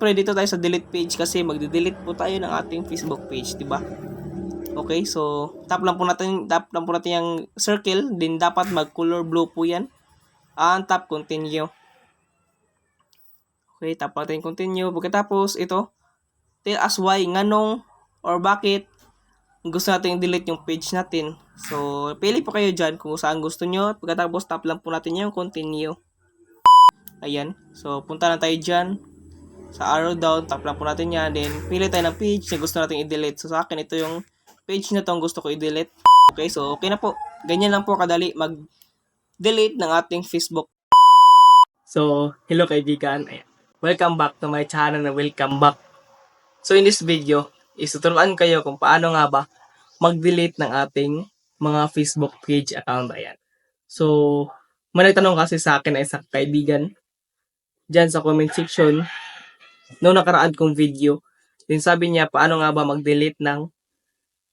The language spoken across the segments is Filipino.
Pre, dito tayo sa delete page kasi magde-delete po tayo ng ating Facebook page, di ba? Okay, so tap lang po natin yung circle, din dapat mag-color blue po yan. Tap continue. Okay, tap natin continue. Pagkatapos ito, tell us why, nganong or bakit gusto natin i-delete yung page natin. So, pili po kayo dyan kung saan gusto nyo. Pagkatapos tap lang po natin yung continue. Ayan. So, punta na tayo dyan. Sa arrow down, tap lang po natin yan. Then, pili tayo ng page na gusto natin i-delete. So, sa akin, ito yung page na to ang gusto ko i-delete. Okay, so, okay na po. Ganyan lang po kadali mag-delete ng ating Facebook. So, hello kaibigan. Welcome back to my channel na welcome back. So, in this video, ituturuan kayo kung paano nga ba mag-delete ng ating mga Facebook page account. Ayan. So, may nagtanong kasi sa akin ay isang kaibigan dyan sa comment section noong nakaraan kong video. Then sabi niya, paano nga ba mag-delete ng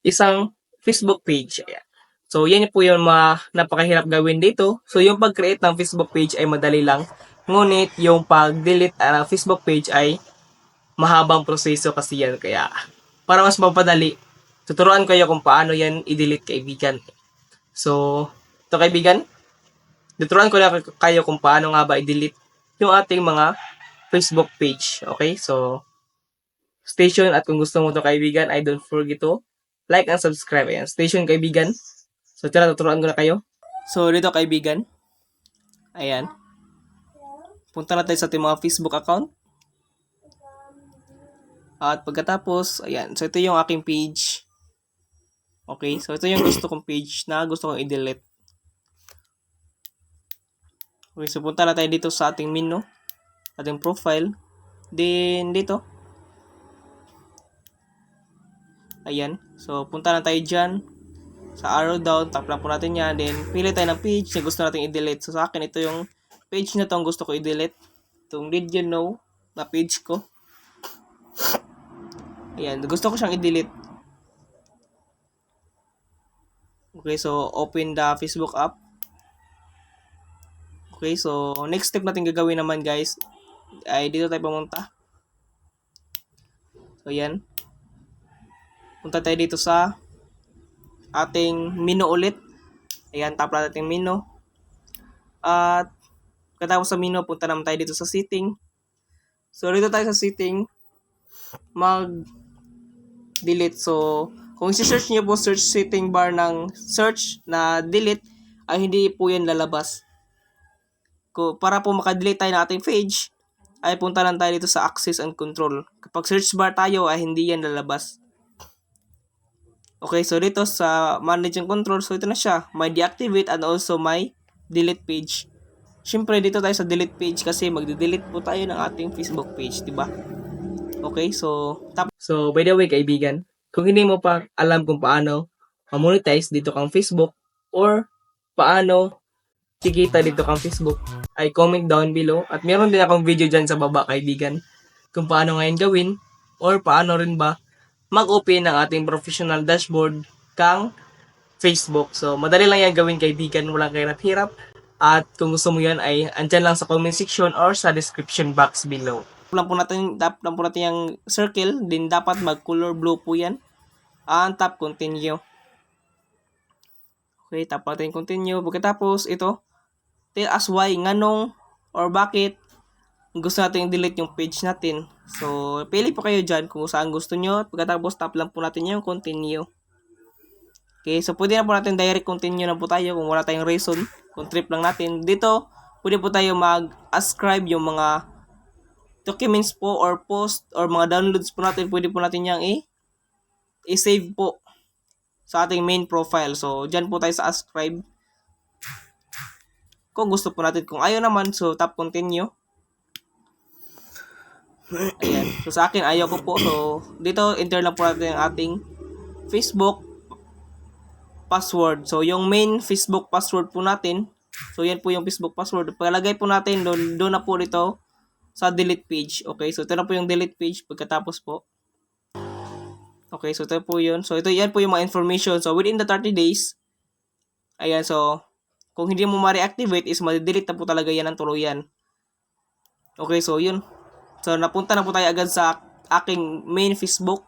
isang Facebook page. Ayan. So, yan po yung napakahirap gawin dito. So, yung pag-create ng Facebook page ay madali lang. Ngunit, yung pag-delete ng Facebook page ay mahabang proseso kasi yan. Kaya, para mas mapadali, tuturuan kayo kung paano yan i-delete, kaibigan. So, ito kaibigan, tuturuan ko na kayo kung paano nga ba i-delete yung ating mga Facebook page. Okay? So, stay tuned at kung gusto mo ito kaibigan ay don't forget to like and subscribe. Ayan, stay tuned kaibigan. So, tira, tuturuan ko na kayo. So, dito kaibigan. Ayan. Punta na tayo sa ating mga Facebook account. At pagkatapos, ayan. So, ito yung aking page. Okay? So, ito yung gusto kong page na gusto kong i-delete. Okay, so punta na tayo dito sa ating menu. Ating profile. Then, dito. Ayan. So, punta na tayo dyan. Sa arrow down, tap lang po natin yan. Then, pili tayo ng page na gusto natin i-delete. So, sa akin, ito yung page na to ang gusto ko i-delete. Itong did you know na page ko. Ayan. Gusto ko siyang i-delete. Okay, so, open the Facebook app. Okay, so, next step natin gagawin naman, guys, ay dito tayo pumunta. So, ayan. Punta tayo dito sa ating menu ulit. Ayan, tap lang natin menu. At katapos sa menu, punta naman tayo dito sa setting. So, dito tayo sa setting, mag-delete. So, kung i-search niyo po search setting bar ng search na delete, ay hindi po yan lalabas. Para po maka-delete tayo ng ating page, ay punta lang tayo dito sa access and control. Kapag search bar tayo, ay hindi yan lalabas. Okay, so dito sa manage and control, so ito na siya. May deactivate and also may delete page. Siyempre, dito tayo sa delete page kasi magde-delete po tayo ng ating Facebook page, di ba? Okay, so by the way, kaibigan, kung hindi mo pa alam kung paano ma-monetize dito kang Facebook or paano kikita dito kang Facebook, ay comment down below. At meron din akong video dyan sa baba, kaibigan, kung paano ngayon gawin or paano rin ba mag-open ng ating professional dashboard kang Facebook. So, madali lang yan gawin, kaibigan. Walang kahirap-hirap. At kung gusto mo yan ay andyan lang sa comment section or sa description box below. Tap lang po natin yung circle. Din dapat mag-color blue po yan. Tap continue. Okay, tap natin continue. Pagkatapos ito, tell us why, nganong or bakit gusto natin i-delete yung page natin. So, pili po kayo dyan kung saan gusto nyo. Pagkatapos, tap lang po natin yung continue. Okay, so pwede na po natin direct continue na po tayo kung wala tayong reason. Kung trip lang natin. Dito, pwede po tayo mag-ascribe yung mga documents po or post or mga downloads po natin. Pwede po natin yung i-save po sa ating main profile. So, dyan po tayo sa ascribe. Kung gusto po natin. Kung ayaw naman, so tap continue. Ayan. So, sa akin, ayaw ko po. So, dito, enter lang po natin ang ating Facebook password. So, yung main Facebook password po natin. So, yan po yung Facebook password. Pagkalagay po natin, doon na po dito sa delete page. Okay. So, ito na po yung delete page pagkatapos po. Okay. So, ito po yun. So, yan po yung mga information. So, within the 30 days, ayan. So, kung hindi mo ma-reactivate is ma-delete na po talaga yan ng tuluyan. Okay. So, yun. So, napunta na po tayo agad sa aking main Facebook.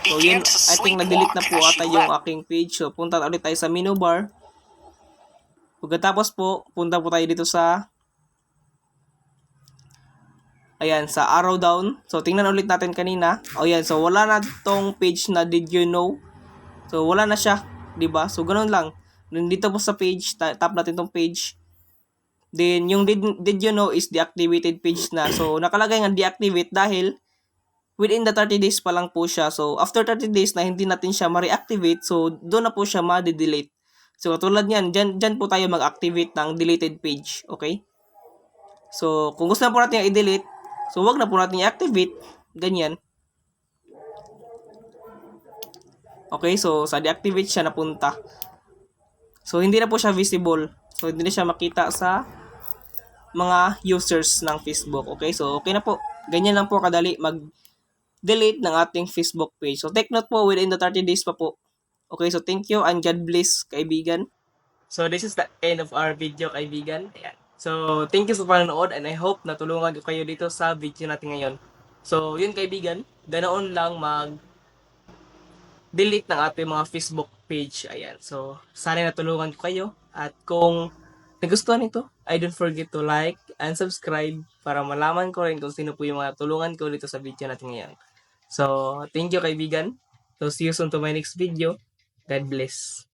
So, yun, I think na-delete na po ata yung aking page. So, punta ulit tayo sa menu bar. Pagkatapos po, punta po tayo dito sa ayan, sa arrow down. So, tingnan ulit natin kanina. O yan, so wala na tong page na did you know. So, wala na siya. 'Di ba? So, ganun lang. Nandito po sa page, tap natin tong page. Then, yung did you know is deactivated page na. So, nakalagay nga deactivate dahil within the 30 days pa lang po siya. So, after 30 days na hindi natin siya ma-reactivate, so, doon na po siya ma-delete. So, tulad niyan, dyan po tayo mag-activate ng deleted page. Okay? So, kung gusto na po natin i-delete, so, wag na po natin i-activate. Ganyan. Okay, so, sa deactivate siya napunta. So, hindi na po siya visible. So, hindi na siya makita sa mga users ng Facebook. Okay, so, okay na po. Ganyan lang po kadali mag-delete ng ating Facebook page. So, take note po, within the 30 days pa po. Okay, so, thank you and God bless, kaibigan. So, this is the end of our video, kaibigan. Ayan. So, thank you sa panonood and I hope natulungan ko kayo dito sa video natin ngayon. So, yun kaibigan, ganoon lang delete ng ating mga Facebook page. Ayan. So, sana natulungan ko kayo. At kung nagustuhan ito, I don't forget to like and subscribe para malaman ko rin kung sino po yung mga tulungan ko dito sa video natin ngayon. So, thank you kaibigan. So, see you soon to my next video. God bless.